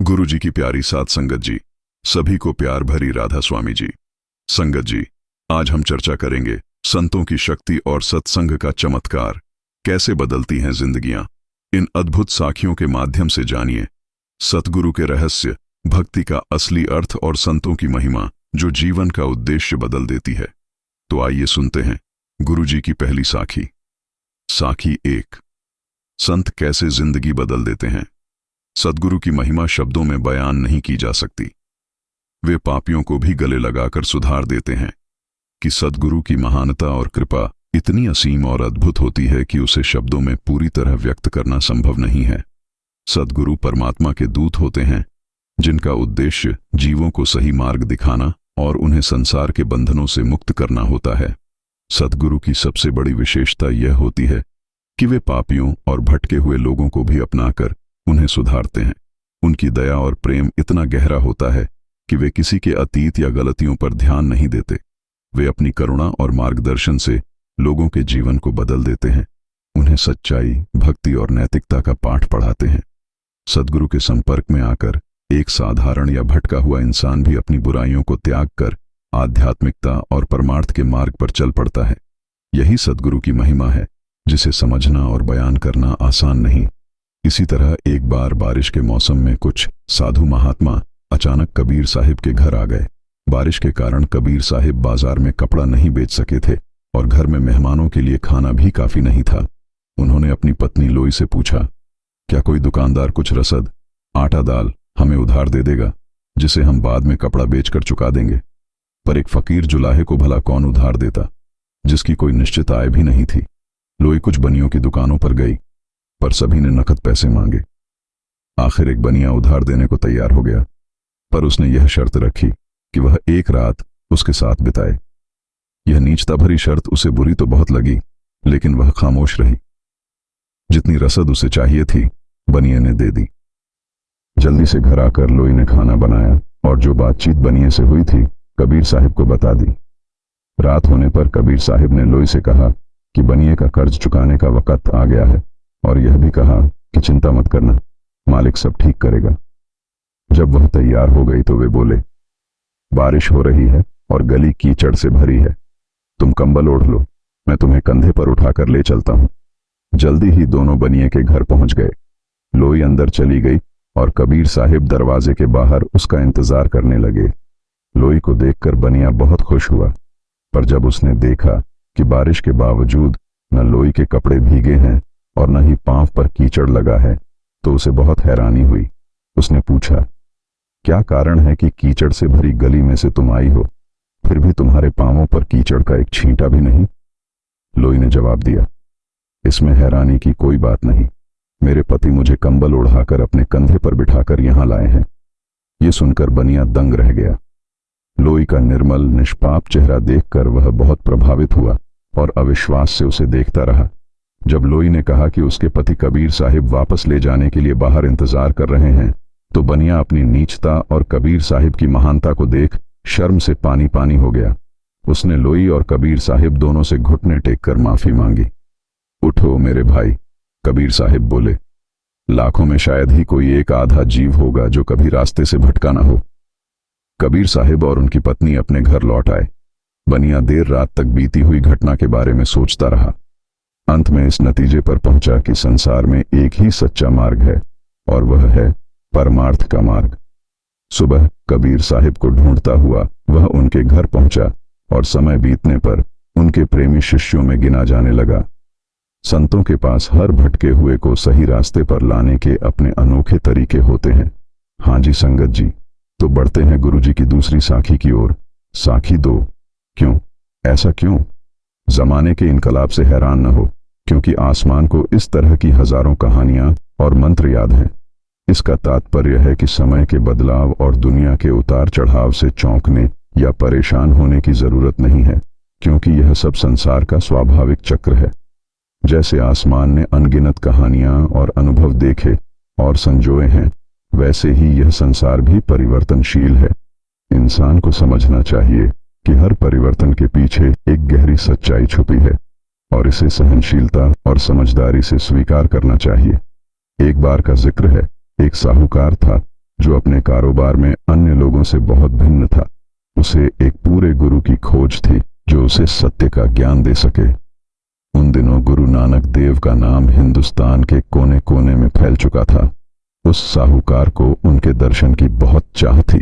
गुरु जी की प्यारी साध संगत जी, सभी को प्यार भरी राधा स्वामी जी। संगत जी, आज हम चर्चा करेंगे संतों की शक्ति और सत्संग का चमत्कार, कैसे बदलती हैं जिंदगियां। इन अद्भुत साखियों के माध्यम से जानिए सतगुरु के रहस्य, भक्ति का असली अर्थ और संतों की महिमा जो जीवन का उद्देश्य बदल देती है। तो आइए सुनते हैं गुरु जी की पहली साखी। साखी 1। संत कैसे जिंदगी बदल देते हैं। सद्गुरु की महिमा शब्दों में बयान नहीं की जा सकती। वे पापियों को भी गले लगाकर सुधार देते हैं कि सद्गुरु की महानता और कृपा इतनी असीम और अद्भुत होती है कि उसे शब्दों में पूरी तरह व्यक्त करना संभव नहीं है। सद्गुरु परमात्मा के दूत होते हैं जिनका उद्देश्य जीवों को सही मार्ग दिखाना और उन्हें संसार के बंधनों से मुक्त करना होता है। सद्गुरु की सबसे बड़ी विशेषता यह होती है कि वे पापियों और भटके हुए लोगों को भी अपनाकर उन्हें सुधारते हैं। उनकी दया और प्रेम इतना गहरा होता है कि वे किसी के अतीत या गलतियों पर ध्यान नहीं देते। वे अपनी करुणा और मार्गदर्शन से लोगों के जीवन को बदल देते हैं, उन्हें सच्चाई, भक्ति और नैतिकता का पाठ पढ़ाते हैं। सद्गुरु के संपर्क में आकर एक साधारण या भटका हुआ इंसान भी अपनी बुराइयों को त्याग कर आध्यात्मिकता और परमार्थ के मार्ग पर चल पड़ता है। यही सद्गुरु की महिमा है जिसे समझना और बयान करना आसान नहीं। इसी तरह एक बार बारिश के मौसम में कुछ साधु महात्मा अचानक कबीर साहिब के घर आ गए। बारिश के कारण कबीर साहिब बाजार में कपड़ा नहीं बेच सके थे और घर में मेहमानों के लिए खाना भी काफी नहीं था। उन्होंने अपनी पत्नी लोई से पूछा, क्या कोई दुकानदार कुछ रसद, आटा दाल हमें उधार दे देगा जिसे हम बाद में कपड़ा बेचकर चुका देंगे। पर एक फकीर जुलाहे को भला कौन उधार देता जिसकी कोई निश्चित आय भी नहीं थी। लोई कुछ बनियों की दुकानों पर गई पर सभी ने नकद पैसे मांगे। आखिर एक बनिया उधार देने को तैयार हो गया, पर उसने यह शर्त रखी कि वह एक रात उसके साथ बिताए। यह नीचता भरी शर्त उसे बुरी तो बहुत लगी, लेकिन वह खामोश रही। जितनी रसद उसे चाहिए थी बनिए ने दे दी। जल्दी से घर आकर लोई ने खाना बनाया और जो बातचीत बनिए से हुई थी कबीर साहिब को बता दी। रात होने पर कबीर साहिब ने लोई से कहा कि बनिए का कर्ज चुकाने का वक्त आ गया है और यह भी कहा कि चिंता मत करना, मालिक सब ठीक करेगा। जब वह तैयार हो गई तो वे बोले, बारिश हो रही है और गली कीचड़ से भरी है, तुम कंबल ओढ़ लो, मैं तुम्हें कंधे पर उठाकर ले चलता हूं। जल्दी ही दोनों बनिए के घर पहुंच गए। लोई अंदर चली गई और कबीर साहिब दरवाजे के बाहर उसका इंतजार करने लगे। लोई को देखकर बनिया बहुत खुश हुआ, पर जब उसने देखा कि बारिश के बावजूद न लोई के कपड़े भीगे हैं और न ही पांव पर कीचड़ लगा है तो उसे बहुत हैरानी हुई। उसने पूछा, क्या कारण है कि कीचड़ से भरी गली में से तुम आई हो, फिर भी तुम्हारे पांवों पर कीचड़ का एक छींटा भी नहीं। लोई ने जवाब दिया, इसमें हैरानी की कोई बात नहीं, मेरे पति मुझे कंबल ओढ़ाकर अपने कंधे पर बिठाकर यहां लाए हैं। ये सुनकर बनिया दंग रह गया। लोई का निर्मल निष्पाप चेहरा देखकर वह बहुत प्रभावित हुआ और अविश्वास से उसे देखता रहा। जब लोई ने कहा कि उसके पति कबीर साहिब वापस ले जाने के लिए बाहर इंतजार कर रहे हैं तो बनिया अपनी नीचता और कबीर साहिब की महानता को देख शर्म से पानी पानी हो गया। उसने लोई और कबीर साहिब दोनों से घुटने टेककर माफी मांगी। उठो मेरे भाई, कबीर साहिब बोले, लाखों में शायद ही कोई एक आधा जीव होगा जो कभी रास्ते से भटका ना हो। कबीर साहिब और उनकी पत्नी अपने घर लौट आए। बनिया देर रात तक बीती हुई घटना के बारे में सोचता रहा। अंत में इस नतीजे पर पहुंचा कि संसार में एक ही सच्चा मार्ग है और वह है परमार्थ का मार्ग। सुबह कबीर साहिब को ढूंढता हुआ वह उनके घर पहुंचा और समय बीतने पर उनके प्रेमी शिष्यों में गिना जाने लगा। संतों के पास हर भटके हुए को सही रास्ते पर लाने के अपने अनोखे तरीके होते हैं। हाँ जी संगत जी, तो बढ़ते हैं गुरु जी की दूसरी साखी की ओर। साखी 2। क्यों, ऐसा क्यों? जमाने के इनकलाब से हैरान न हो, क्योंकि आसमान को इस तरह की हजारों कहानियां और मंत्र याद हैं। इसका तात्पर्य है कि समय के बदलाव और दुनिया के उतार चढ़ाव से चौंकने या परेशान होने की जरूरत नहीं है, क्योंकि यह सब संसार का स्वाभाविक चक्र है। जैसे आसमान ने अनगिनत कहानियां और अनुभव देखे और संजोए हैं, वैसे ही यह संसार भी परिवर्तनशील है। इंसान को समझना चाहिए कि हर परिवर्तन के पीछे एक गहरी सच्चाई छुपी है और इसे सहनशीलता और समझदारी से स्वीकार करना चाहिए। एक बार का जिक्र है, एक साहूकार था जो अपने कारोबार में अन्य लोगों से बहुत भिन्न था। उसे एक पूरे गुरु की खोज थी जो उसे सत्य का ज्ञान दे सके। उन दिनों गुरु नानक देव का नाम हिंदुस्तान के कोने कोने में फैल चुका था। उस साहूकार को उनके दर्शन की बहुत चाह थी,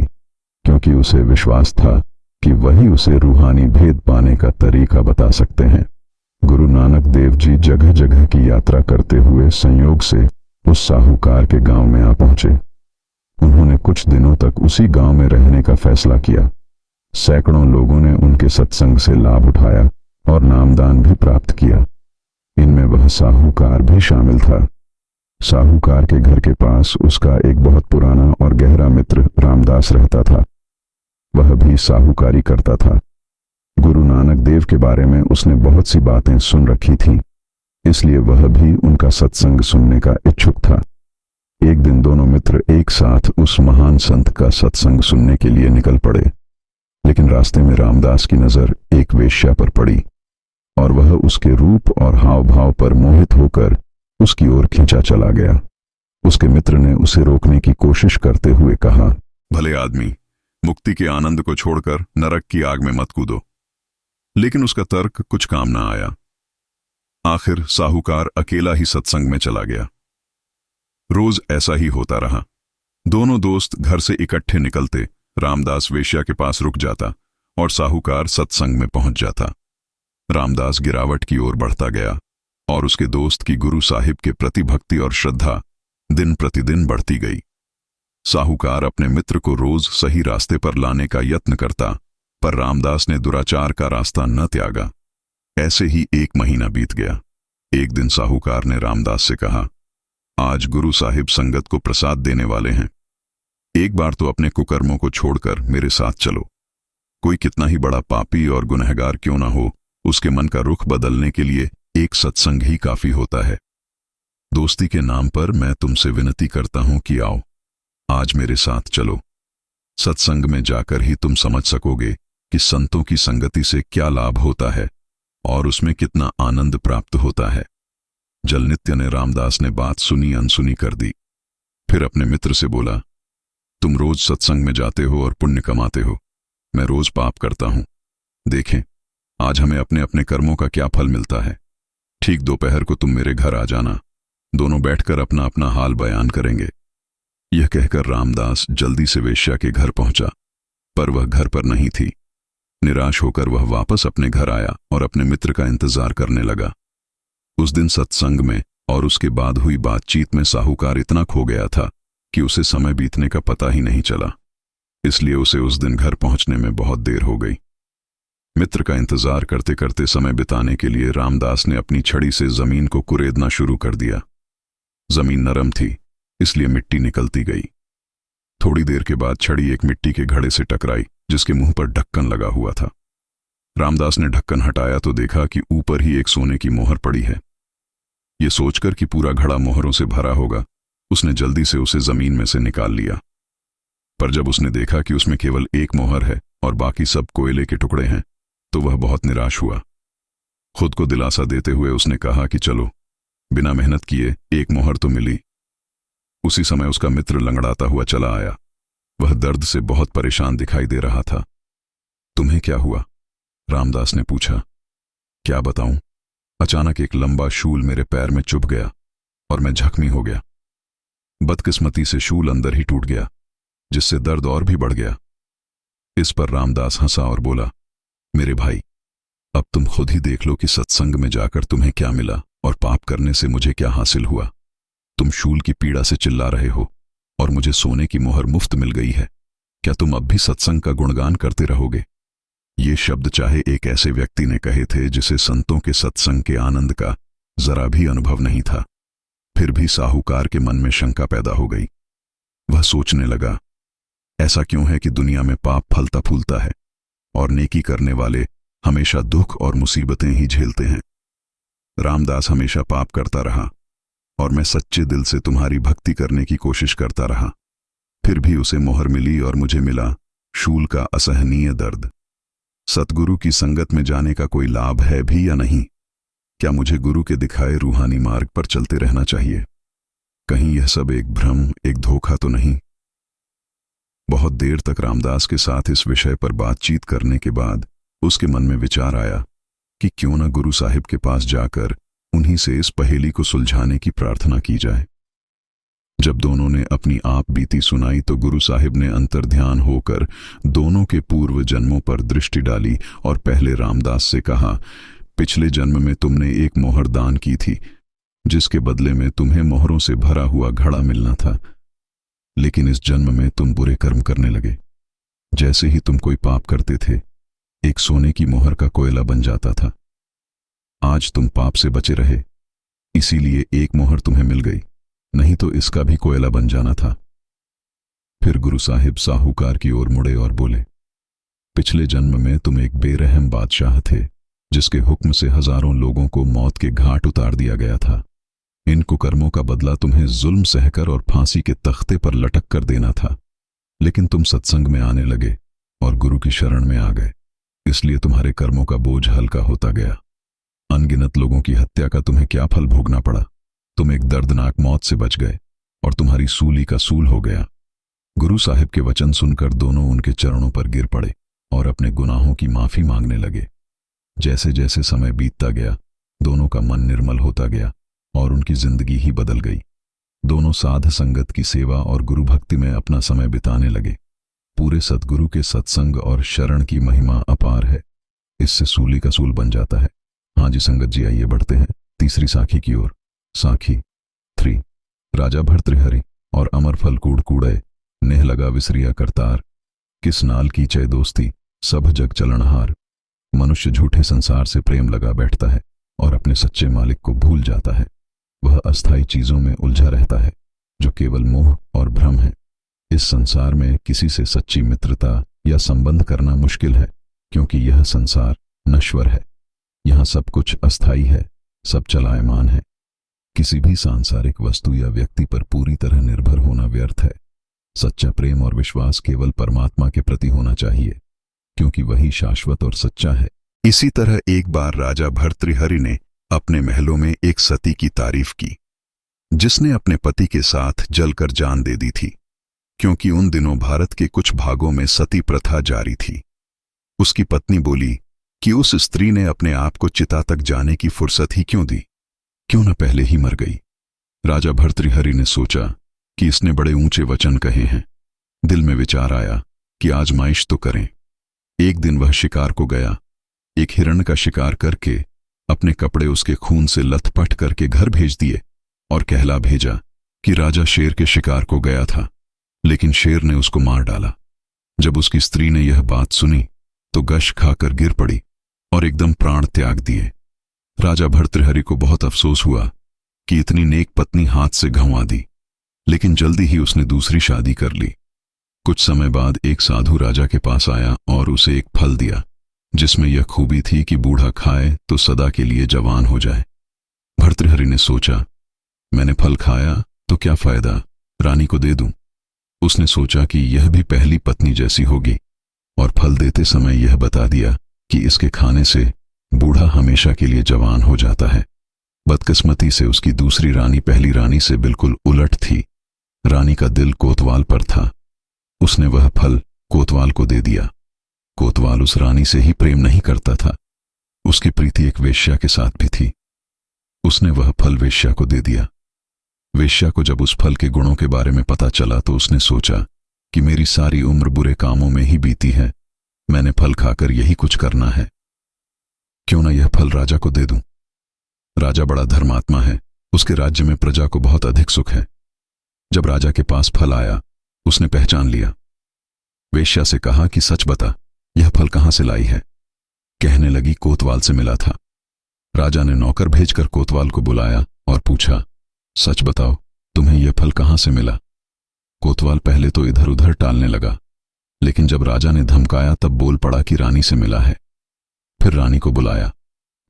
क्योंकि उसे विश्वास था कि वही उसे रूहानी भेद पाने का तरीका बता सकते हैं। गुरु नानक देव जी जगह जगह की यात्रा करते हुए संयोग से उस साहूकार के गांव में आ पहुंचे। उन्होंने कुछ दिनों तक उसी गांव में रहने का फैसला किया। सैकड़ों लोगों ने उनके सत्संग से लाभ उठाया और नामदान भी प्राप्त किया। इनमें वह साहूकार भी शामिल था। साहूकार के घर के पास उसका एक बहुत पुराना और गहरा मित्र रामदास रहता था। वह भी साहूकारी करता था। गुरु नानक देव के बारे में उसने बहुत सी बातें सुन रखी थी, इसलिए वह भी उनका सत्संग सुनने का इच्छुक था। एक दिन दोनों मित्र एक साथ उस महान संत का सत्संग सुनने के लिए निकल पड़े, लेकिन रास्ते में रामदास की नजर एक वेश्या पर पड़ी और वह उसके रूप और हाव भाव पर मोहित होकर उसकी ओर खींचा चला गया। उसके मित्र ने उसे रोकने की कोशिश करते हुए कहा, भले आदमी, मुक्ति के आनंद को छोड़कर नरक की आग में मत कूदो। लेकिन उसका तर्क कुछ काम ना आया। आखिर साहूकार अकेला ही सत्संग में चला गया। रोज ऐसा ही होता रहा। दोनों दोस्त घर से इकट्ठे निकलते, रामदास वेश्या के पास रुक जाता और साहूकार सत्संग में पहुंच जाता। रामदास गिरावट की ओर बढ़ता गया और उसके दोस्त की गुरु साहिब के प्रति भक्ति और श्रद्धा दिन प्रतिदिन बढ़ती गई। साहूकार अपने मित्र को रोज सही रास्ते पर लाने का यत्न करता, पर रामदास ने दुराचार का रास्ता न त्यागा। ऐसे ही एक महीना बीत गया। एक दिन साहूकार ने रामदास से कहा, आज गुरु साहिब संगत को प्रसाद देने वाले हैं। एक बार तो अपने कुकर्मों को छोड़कर मेरे साथ चलो। कोई कितना ही बड़ा पापी और गुनहगार क्यों ना हो, उसके मन का रुख बदलने के लिए एक सत्संग ही काफी होता है। दोस्ती के नाम पर मैं तुमसे विनती करता हूं कि आओ, आज मेरे साथ चलो। सत्संग में जाकर ही तुम समझ सकोगे कि संतों की संगति से क्या लाभ होता है और उसमें कितना आनंद प्राप्त होता है। जलनित्य ने रामदास ने बात सुनी अनसुनी कर दी। फिर अपने मित्र से बोला, तुम रोज सत्संग में जाते हो और पुण्य कमाते हो, मैं रोज पाप करता हूं। देखें आज हमें अपने अपने कर्मों का क्या फल मिलता है। ठीक दोपहर को तुम मेरे घर आ जाना, दोनों बैठकर अपना अपना हाल बयान करेंगे। यह कहकर रामदास जल्दी से वेश्या के घर पहुंचा, पर वह घर पर नहीं थी। निराश होकर वह वापस अपने घर आया और अपने मित्र का इंतजार करने लगा। उस दिन सत्संग में और उसके बाद हुई बातचीत में साहूकार इतना खो गया था कि उसे समय बीतने का पता ही नहीं चला। इसलिए उसे उस दिन घर पहुंचने में बहुत देर हो गई। मित्र का इंतजार करते करते समय बिताने के लिए रामदास ने अपनी छड़ी से जमीन को कुरेदना शुरू कर दिया। जमीन नरम थी, इसलिए मिट्टी निकलती गई। थोड़ी देर के बाद छड़ी एक मिट्टी के घड़े से टकराई, जिसके मुंह पर ढक्कन लगा हुआ था। रामदास ने ढक्कन हटाया तो देखा कि ऊपर ही एक सोने की मोहर पड़ी है। ये सोचकर कि पूरा घड़ा मोहरों से भरा होगा, उसने जल्दी से उसे जमीन में से निकाल लिया। पर जब उसने देखा कि उसमें केवल एक मोहर है और बाकी सब कोयले के टुकड़े हैं, तो वह बहुत निराश हुआ। खुद को दिलासा देते हुए उसने कहा कि चलो, बिना मेहनत किए एक मोहर तो मिली। उसी समय उसका मित्र लंगड़ाता हुआ चला आया। वह दर्द से बहुत परेशान दिखाई दे रहा था। तुम्हें क्या हुआ? रामदास ने पूछा। क्या बताऊं, अचानक एक लंबा शूल मेरे पैर में चुभ गया और मैं जख्मी हो गया। बदकिस्मती से शूल अंदर ही टूट गया, जिससे दर्द और भी बढ़ गया। इस पर रामदास हंसा और बोला, मेरे भाई, अब तुम खुद ही देख लो कि सत्संग में जाकर तुम्हें क्या मिला और पाप करने से मुझे क्या हासिल हुआ। तुम शूल की पीड़ा से चिल्ला रहे हो और मुझे सोने की मोहर मुफ्त मिल गई है। क्या तुम अब भी सत्संग का गुणगान करते रहोगे? ये शब्द चाहे एक ऐसे व्यक्ति ने कहे थे जिसे संतों के सत्संग के आनंद का जरा भी अनुभव नहीं था, फिर भी साहूकार के मन में शंका पैदा हो गई। वह सोचने लगा, ऐसा क्यों है कि दुनिया में पाप फलता फूलता है और नेकी करने वाले हमेशा दुख और मुसीबतें ही झेलते हैं। रामदास हमेशा पाप करता रहा और मैं सच्चे दिल से तुम्हारी भक्ति करने की कोशिश करता रहा, फिर भी उसे मोहर मिली और मुझे मिला शूल का असहनीय दर्द। सतगुरु की संगत में जाने का कोई लाभ है भी या नहीं? क्या मुझे गुरु के दिखाए रूहानी मार्ग पर चलते रहना चाहिए? कहीं यह सब एक भ्रम, एक धोखा तो नहीं? बहुत देर तक रामदास के साथ इस विषय पर बातचीत करने के बाद उसके मन में विचार आया कि क्यों न गुरु साहिब के पास जाकर उन्हीं से इस पहेली को सुलझाने की प्रार्थना की जाए। जब दोनों ने अपनी आप बीती सुनाई तो गुरु साहिब ने अंतर्ध्यान होकर दोनों के पूर्व जन्मों पर दृष्टि डाली और पहले रामदास से कहा, पिछले जन्म में तुमने एक मोहर दान की थी, जिसके बदले में तुम्हें मोहरों से भरा हुआ घड़ा मिलना था। लेकिन इस जन्म में तुम बुरे कर्म करने लगे। जैसे ही तुम कोई पाप करते थे, एक सोने की मोहर का कोयला बन जाता था। आज तुम पाप से बचे रहे, इसीलिए एक मोहर तुम्हें मिल गई, नहीं तो इसका भी कोयला बन जाना था। फिर गुरु साहिब साहूकार की ओर मुड़े और बोले, पिछले जन्म में तुम एक बेरहम बादशाह थे, जिसके हुक्म से हजारों लोगों को मौत के घाट उतार दिया गया था। इन कुकर्मों का बदला तुम्हें जुल्म सहकर और फांसी के तख्ते पर लटक कर देना था। लेकिन तुम सत्संग में आने लगे और गुरु की शरण में आ गए, इसलिए तुम्हारे कर्मों का बोझ हल्का होता गया। अनगिनत लोगों की हत्या का तुम्हें क्या फल भोगना पड़ा। तुम एक दर्दनाक मौत से बच गए और तुम्हारी सूली का सूल हो गया। गुरु साहिब के वचन सुनकर दोनों उनके चरणों पर गिर पड़े और अपने गुनाहों की माफी मांगने लगे। जैसे जैसे समय बीतता गया, दोनों का मन निर्मल होता गया और उनकी जिंदगी ही बदल गई। दोनों साध संगत की सेवा और गुरु भक्ति में अपना समय बिताने लगे। पूरे सद्गुरु के सत्संग और शरण की महिमा अपार है। इससे सूली का सूल बन जाता है। हाँ जी संगत जी, आइए बढ़ते हैं तीसरी साखी की ओर। साखी 3। राजा भर्तृहरि और अमर फल कूड़ कूड़े, नेह लगा विसरिया करतार, किस नाल की चय दोस्ती, सब जग चलनहार। मनुष्य झूठे संसार से प्रेम लगा बैठता है और अपने सच्चे मालिक को भूल जाता है। वह अस्थायी चीजों में उलझा रहता है, जो केवल मोह और भ्रम है। इस संसार में किसी से सच्ची मित्रता या संबंध करना मुश्किल है, क्योंकि यह संसार नश्वर है। यहाँ सब कुछ अस्थायी है, सब चलायमान है। किसी भी सांसारिक वस्तु या व्यक्ति पर पूरी तरह निर्भर होना व्यर्थ है। सच्चा प्रेम और विश्वास केवल परमात्मा के प्रति होना चाहिए, क्योंकि वही शाश्वत और सच्चा है। इसी तरह एक बार राजा भर्तृहरि ने अपने महलों में एक सती की तारीफ की, जिसने अपने पति के साथ जलकर जान दे दी थी, क्योंकि उन दिनों भारत के कुछ भागों में सती प्रथा जारी थी। उसकी पत्नी बोली कि उस स्त्री ने अपने आप को चिता तक जाने की फुर्सत ही क्यों दी, क्यों न पहले ही मर गई। राजा भर्तृहरि ने सोचा कि इसने बड़े ऊंचे वचन कहे हैं। दिल में विचार आया कि आजमाइश तो करें। एक दिन वह शिकार को गया। एक हिरण का शिकार करके अपने कपड़े उसके खून से लथपथ करके घर भेज दिए और कहला भेजा कि राजा शेर के शिकार को गया था, लेकिन शेर ने उसको मार डाला। जब उसकी स्त्री ने यह बात सुनी तो गश खाकर गिर पड़ी और एकदम प्राण त्याग दिए। राजा भर्तृहरि को बहुत अफसोस हुआ कि इतनी नेक पत्नी हाथ से गंवा दी, लेकिन जल्दी ही उसने दूसरी शादी कर ली। कुछ समय बाद एक साधु राजा के पास आया और उसे एक फल दिया, जिसमें यह खूबी थी कि बूढ़ा खाए तो सदा के लिए जवान हो जाए। भर्तृहरि ने सोचा, मैंने फल खाया तो क्या फायदा, रानी को दे दूं। उसने सोचा कि यह भी पहली पत्नी जैसी होगी और फल देते समय यह बता दिया कि इसके खाने से बूढ़ा हमेशा के लिए जवान हो जाता है। बदकिस्मती से उसकी दूसरी रानी पहली रानी से बिल्कुल उलट थी। रानी का दिल कोतवाल पर था। उसने वह फल कोतवाल को दे दिया। कोतवाल उस रानी से ही प्रेम नहीं करता था, उसकी प्रीति एक वेश्या के साथ भी थी। उसने वह फल वेश्या को दे दिया। वेश्या को जब उस फल के गुणों के बारे में पता चला तो उसने सोचा कि मेरी सारी उम्र बुरे कामों में ही बीती है, मैंने फल खाकर यही कुछ करना है, क्यों न यह फल राजा को दे दूं। राजा बड़ा धर्मात्मा है, उसके राज्य में प्रजा को बहुत अधिक सुख है। जब राजा के पास फल आया, उसने पहचान लिया। वेश्या से कहा कि सच बता, यह फल कहां से लाई है। कहने लगी कोतवाल से मिला था। राजा ने नौकर भेजकर कोतवाल को बुलाया और पूछा, सच बताओ, तुम्हें यह फल कहां से मिला। कोतवाल पहले तो इधर उधर टालने लगा, लेकिन जब राजा ने धमकाया तब बोल पड़ा कि रानी से मिला है। फिर रानी को बुलाया।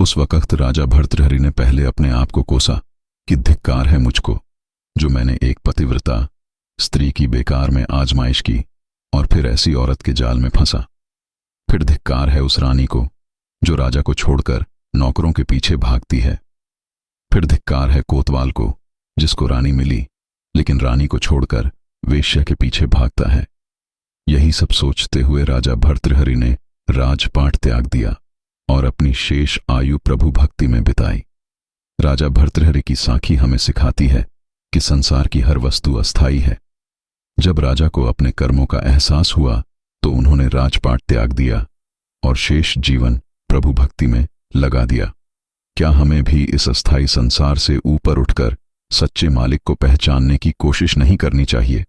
उस वक्त राजा भर्तृहरि ने पहले अपने आप को कोसा कि धिक्कार है मुझको, जो मैंने एक पतिव्रता स्त्री की बेकार में आजमाइश की और फिर ऐसी औरत के जाल में फंसा। फिर धिक्कार है उस रानी को जो राजा को छोड़कर नौकरों के पीछे भागती है। फिर धिक्कार है कोतवाल को जिसको रानी मिली, लेकिन रानी को छोड़कर वेश्या के पीछे भागता है। यही सब सोचते हुए राजा भर्तृहरि ने राजपाट त्याग दिया और अपनी शेष आयु प्रभु भक्ति में बिताई। राजा भर्तृहरि की साखी हमें सिखाती है कि संसार की हर वस्तु अस्थायी है। जब राजा को अपने कर्मों का एहसास हुआ तो उन्होंने राजपाट त्याग दिया और शेष जीवन प्रभु भक्ति में लगा दिया। क्या हमें भी इस अस्थायी संसार से ऊपर उठकर सच्चे मालिक को पहचानने की कोशिश नहीं करनी चाहिए?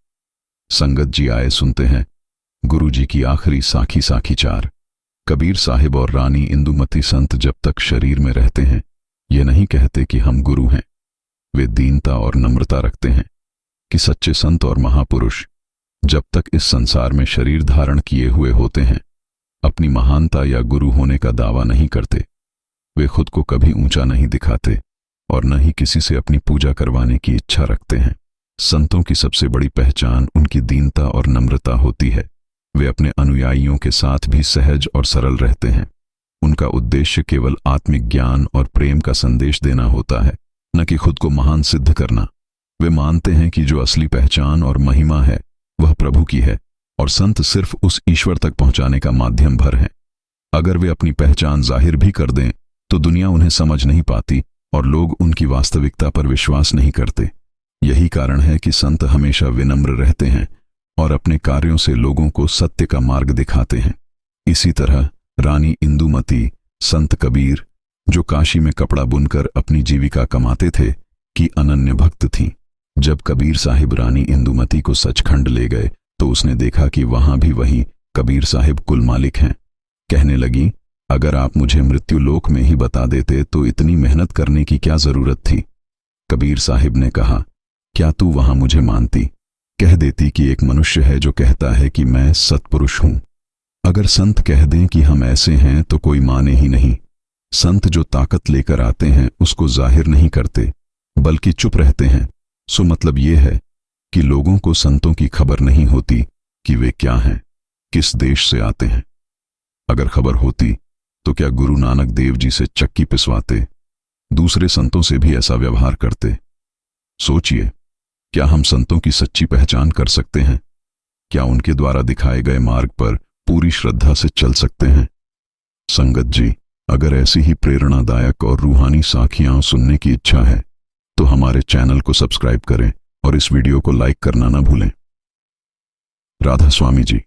संगत जी आए सुनते हैं गुरु जी की आखिरी साखी 4। कबीर साहिब और रानी इंदुमती संत जब तक शरीर में रहते हैं ये नहीं कहते कि हम गुरु हैं। वे दीनता और नम्रता रखते हैं कि सच्चे संत और महापुरुष जब तक इस संसार में शरीर धारण किए हुए होते हैं अपनी महानता या गुरु होने का दावा नहीं करते। वे खुद को कभी ऊंचा नहीं दिखाते और न ही किसी से अपनी पूजा करवाने की इच्छा रखते हैं। संतों की सबसे बड़ी पहचान उनकी दीनता और नम्रता होती है। वे अपने अनुयायियों के साथ भी सहज और सरल रहते हैं। उनका उद्देश्य केवल आत्मिक ज्ञान और प्रेम का संदेश देना होता है, न कि खुद को महान सिद्ध करना। वे मानते हैं कि जो असली पहचान और महिमा है वह प्रभु की है और संत सिर्फ उस ईश्वर तक पहुंचाने का माध्यम भर हैं। अगर वे अपनी पहचान जाहिर भी कर दें तो दुनिया उन्हें समझ नहीं पाती और लोग उनकी वास्तविकता पर विश्वास नहीं करते। यही कारण है कि संत हमेशा विनम्र रहते हैं और अपने कार्यों से लोगों को सत्य का मार्ग दिखाते हैं। इसी तरह रानी इंदुमती, संत कबीर जो काशी में कपड़ा बुनकर अपनी जीविका कमाते थे की अनन्य भक्त थीं। जब कबीर साहिब रानी इंदुमती को सचखंड ले गए तो उसने देखा कि वहां भी वही कबीर साहिब कुल मालिक हैं। कहने लगी, अगर आप मुझे मृत्यु लोक में ही बता देते तो इतनी मेहनत करने की क्या जरूरत थी? कबीर साहिब ने कहा, क्या तू वहां मुझे मानती? कह देती कि एक मनुष्य है जो कहता है कि मैं सत्पुरुष हूं। अगर संत कह दें कि हम ऐसे हैं तो कोई माने ही नहीं। संत जो ताकत लेकर आते हैं उसको जाहिर नहीं करते बल्कि चुप रहते हैं। सो मतलब ये है कि लोगों को संतों की खबर नहीं होती कि वे क्या हैं, किस देश से आते हैं। अगर खबर होती तो क्या गुरु नानक देव जी से चक्की पिसवाते, दूसरे संतों से भी ऐसा व्यवहार करते? सोचिए, क्या हम संतों की सच्ची पहचान कर सकते हैं? क्या उनके द्वारा दिखाए गए मार्ग पर पूरी श्रद्धा से चल सकते हैं? संगत जी, अगर ऐसी ही प्रेरणादायक और रूहानी साखियां सुनने की इच्छा है तो हमारे चैनल को सब्सक्राइब करें और इस वीडियो को लाइक करना ना भूलें। राधा स्वामी जी।